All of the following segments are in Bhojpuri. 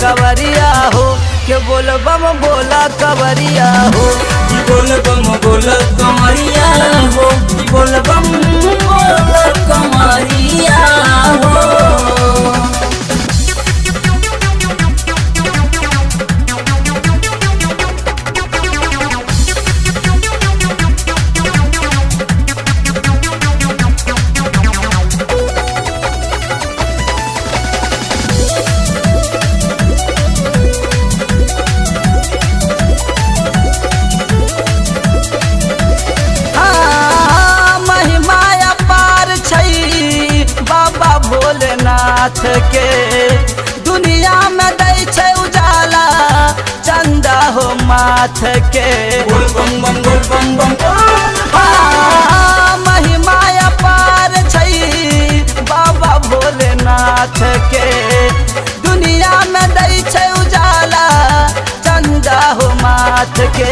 कवरिया हो के बोल बम बोला कवरिया हो, बोल बम बोल कमरिया हो, बोल बम बोल कमरिया हो। भोलेनाथ के दुनिया में दै छै उजाला चंदा हो माथ के, बोल बम बम बोल बम बम महिमा अपार छै बाबा भोलेनाथ के दुनिया में दै छै उजाला चंदा हो माथ के।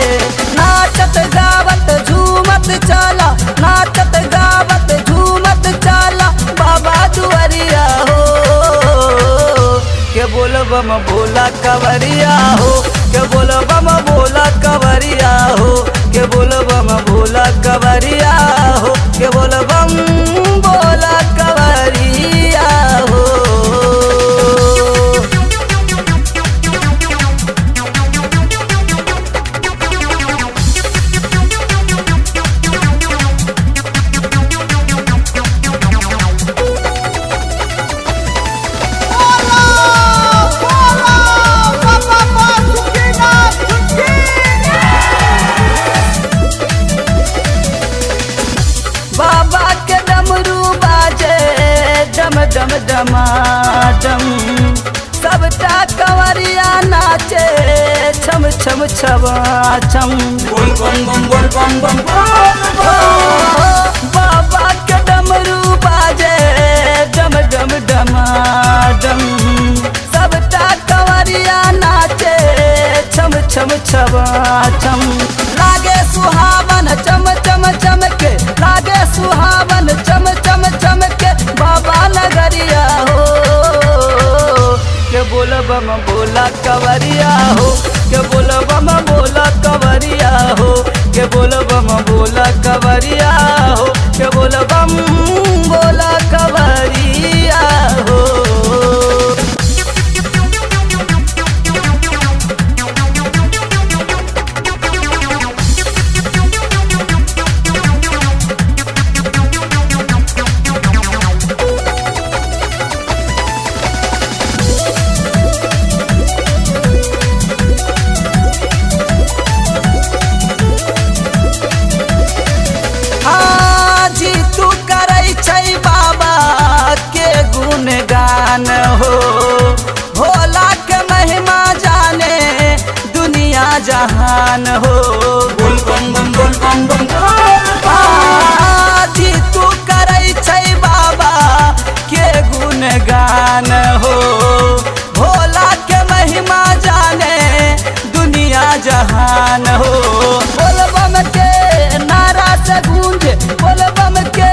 नाचत गावत झूमत चला, नाचत गावत झूमत चला बाबा दुआरिया हो के बोल बम बोला कवरिया हो, के बोल बम बोला कवरिया हो, के बोल बम बोला कवरिया हो, के बोल बम बोला कवरिया हो। बाबा के डमरू बाजे डम डम डमाडम, सबटा कंवरिया नाचे छम छम छमा छम, बोल बम बम बोल बम बम बाबा के डमरू बाजे डम डम डमाडम, सबटा कंवरिया नाचे छम छम छमा छम। लागे सुहावन चम चम चमके, लागे सुहावन चम चम चमके बाबा नगरिया हो के बोल बम बोला कवरिया हो, के बोल बम बोला कवरिया हो, के बोल बम बोला कवरिया हो, के बोल बम बोला कवरिया हो। गान हो भोला के महिमा जाने दुनिया जहान हो, बोल बम बम बोल बम बम जी तू करै छै बाबा के गुण गान हो, भोला के महिमा जाने दुनिया जहान हो। बोल बम के नारा से गूंजे, बोल बम के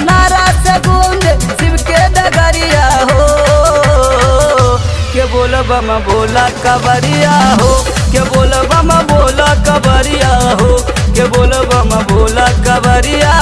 नारा से गूंजे शिव के डगरिया हो के बोल बम बोला कवरिया हो, के बोल बम बोला कवरिया हो, के बोल बम बोला कवरिया